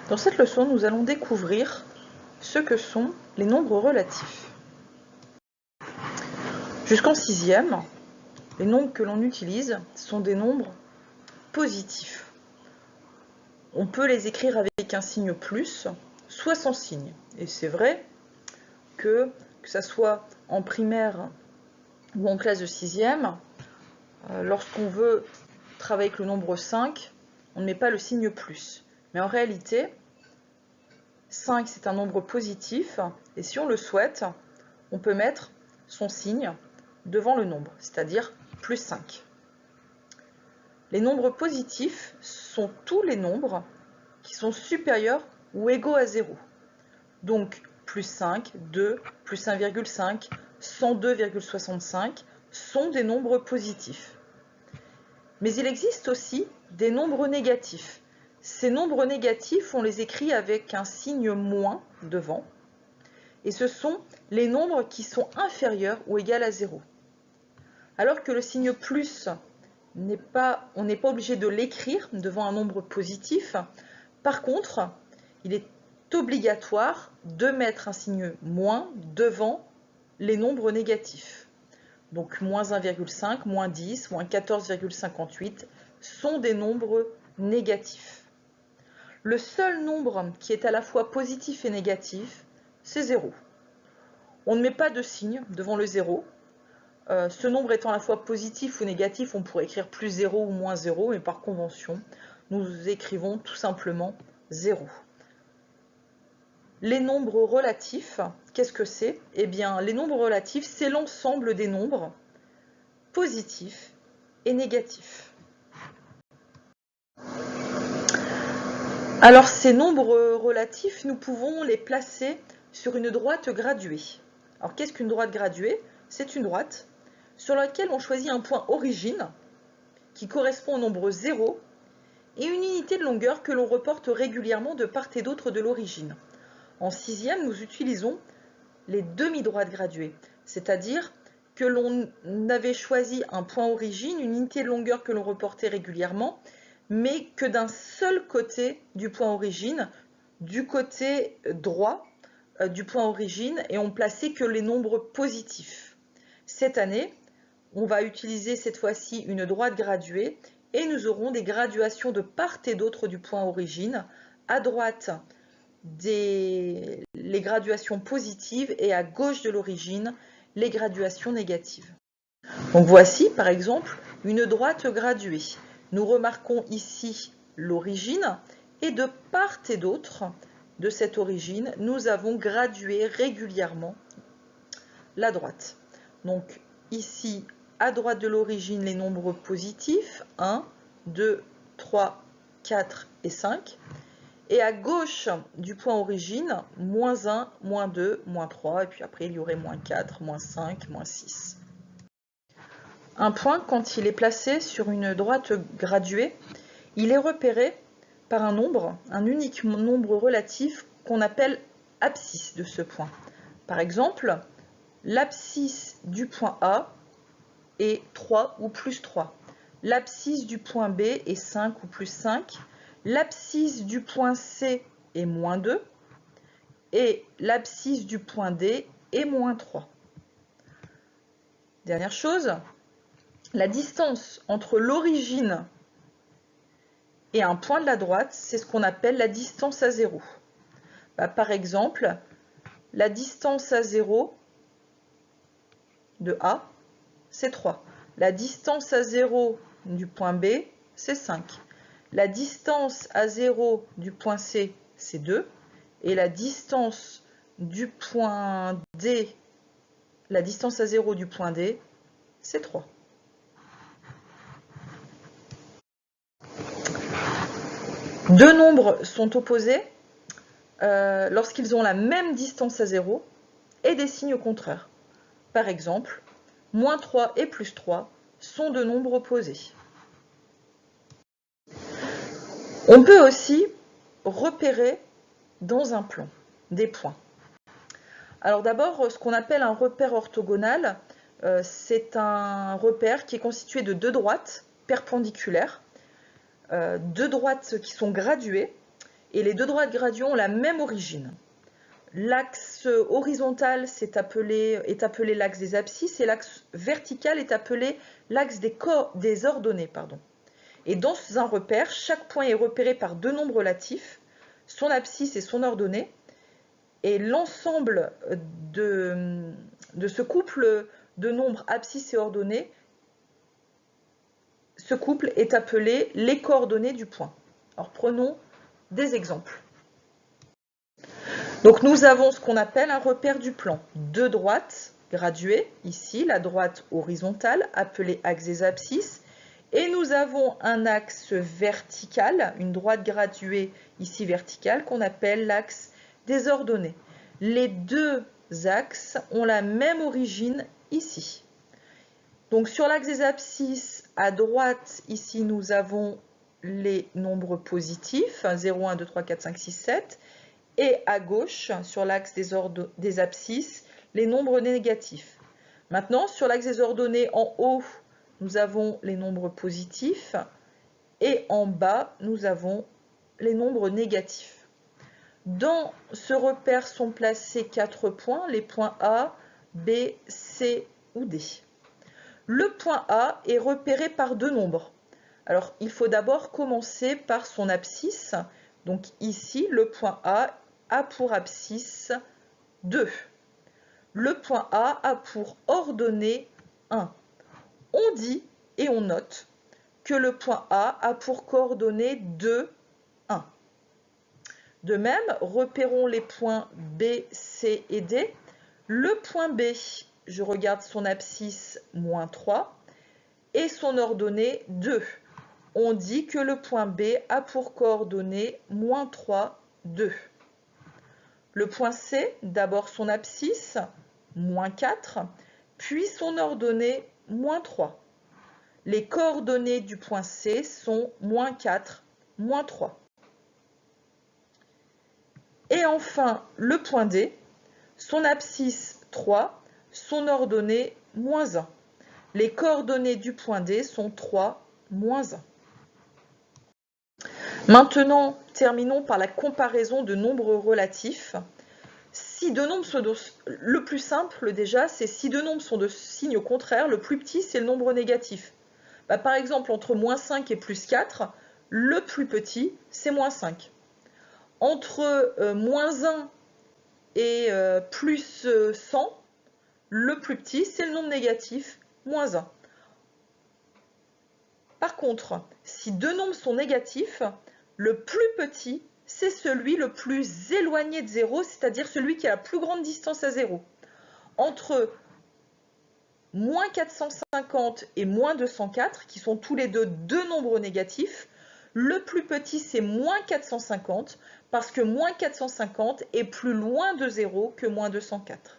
Dans cette leçon, nous allons découvrir ce que sont les nombres relatifs. Jusqu'en sixième, les nombres que l'on utilise sont des nombres positifs. On peut les écrire avec un signe plus, soit sans signe. Et c'est vrai que ça soit en primaire ou en classe de sixième, lorsqu'on veut travailler avec le nombre 5, on ne met pas le signe plus. Mais en réalité, 5 c'est un nombre positif, et si on le souhaite, on peut mettre son signe devant le nombre, c'est-à-dire plus 5. Les nombres positifs sont tous les nombres qui sont supérieurs ou égaux à 0. Donc plus 5, 2, plus 1,5, 102,65 sont des nombres positifs. Mais il existe aussi des nombres négatifs. Ces nombres négatifs, on les écrit avec un signe moins devant. Et ce sont les nombres qui sont inférieurs ou égaux à 0. Alors que le signe plus, on n'est pas obligé de l'écrire devant un nombre positif. Par contre, il est obligatoire de mettre un signe moins devant les nombres négatifs. Donc moins 1,5, moins 10, moins 14,58 sont des nombres négatifs. Le seul nombre qui est à la fois positif et négatif, c'est 0. On ne met pas de signe devant le 0. Ce nombre étant à la fois positif ou négatif, on pourrait écrire plus 0 ou moins 0, mais par convention, nous écrivons tout simplement 0. Les nombres relatifs, qu'est-ce que c'est? Eh bien, les nombres relatifs, c'est l'ensemble des nombres positifs et négatifs. Alors, ces nombres relatifs, nous pouvons les placer sur une droite graduée. Alors, qu'est-ce qu'une droite graduée? C'est une droite sur laquelle on choisit un point origine qui correspond au nombre 0 et une unité de longueur que l'on reporte régulièrement de part et d'autre de l'origine. En sixième, nous utilisons les demi-droites graduées, c'est-à-dire que l'on avait choisi un point origine, une unité de longueur que l'on reportait régulièrement, mais que d'un seul côté du point origine, du côté droit du point origine, et on plaçait que les nombres positifs. Cette année, on va utiliser cette fois-ci une droite graduée, et nous aurons des graduations de part et d'autre du point origine. À droite, les graduations positives et à gauche de l'origine, les graduations négatives. Donc voici par exemple une droite graduée. Nous remarquons ici l'origine et de part et d'autre de cette origine, nous avons gradué régulièrement la droite. Donc ici, à droite de l'origine, les nombres positifs, 1, 2, 3, 4 et 5. Et à gauche du point origine, moins 1, moins 2, moins 3, et puis après il y aurait moins 4, moins 5, moins 6. Un point, quand il est placé sur une droite graduée, il est repéré par un nombre, un unique nombre relatif qu'on appelle abscisse de ce point. Par exemple, l'abscisse du point A est 3 ou plus 3. L'abscisse du point B est 5 ou plus 5. L'abscisse du point C est moins 2 et l'abscisse du point D est moins 3. Dernière chose, la distance entre l'origine et un point de la droite, c'est ce qu'on appelle la distance à 0. Par exemple, la distance à 0 de A, c'est 3. La distance à 0 du point B, c'est 5. La distance à 0 du point C, c'est 2. Et la distance du point D, la distance à 0 du point D, c'est 3. Deux nombres sont opposés lorsqu'ils ont la même distance à 0 et des signes contraires. Par exemple, moins 3 et plus 3 sont deux nombres opposés. On peut aussi repérer dans un plan des points. Alors d'abord, ce qu'on appelle un repère orthogonal, c'est un repère qui est constitué de deux droites perpendiculaires, deux droites qui sont graduées, et les deux droites graduées ont la même origine. L'axe horizontal est appelé l'axe des abscisses et l'axe vertical est appelé l'axe des ordonnées. Et dans un repère, chaque point est repéré par deux nombres relatifs, son abscisse et son ordonnée, et l'ensemble de ce couple de nombres abscisse et ordonnée, ce couple est appelé les coordonnées du point. Alors prenons des exemples. Donc nous avons ce qu'on appelle un repère du plan. Deux droites graduées, ici la droite horizontale appelée axe des abscisses, et nous avons un axe vertical, une droite graduée ici verticale qu'on appelle l'axe des ordonnées. Les deux axes ont la même origine ici. Donc sur l'axe des abscisses, à droite, ici nous avons les nombres positifs, 0, 1, 2, 3, 4, 5, 6, 7, et à gauche, sur l'axe des abscisses, les nombres négatifs. Maintenant, sur l'axe des ordonnées, en haut, nous avons les nombres positifs, et en bas, nous avons les nombres négatifs. Dans ce repère sont placés 4 points, les points A, B, C ou D. Le point A est repéré par deux nombres. Alors, il faut d'abord commencer par son abscisse. Donc ici, le point A a pour abscisse 2. Le point A a pour ordonnée 1. On dit et on note que le point A a pour coordonnée 2, 1. De même, repérons les points B, C et D. Le point B, je regarde son abscisse, moins 3, et son ordonnée 2. On dit que le point B a pour coordonnée, moins 3, 2. Le point C, d'abord son abscisse, moins 4, puis son ordonnée, moins 3. Les coordonnées du point C sont moins 4, moins 3. Et enfin, le point D, son abscisse 3, son ordonnée, moins 1. Les coordonnées du point D sont 3, moins 1. Maintenant, terminons par la comparaison de nombres relatifs. Si deux nombres sont le plus simple déjà, c'est si deux nombres sont de signe contraire, le plus petit c'est le nombre négatif. Par exemple, entre moins 5 et plus 4, le plus petit c'est moins 5. Entre moins 1 et plus 100, le plus petit c'est le nombre négatif, moins 1. Par contre, si deux nombres sont négatifs, le plus petit, c'est celui le plus éloigné de 0, c'est-à-dire celui qui a la plus grande distance à 0. Entre moins 450 et moins 204, qui sont tous les deux nombres négatifs, le plus petit, c'est moins 450, parce que moins 450 est plus loin de 0 que moins 204.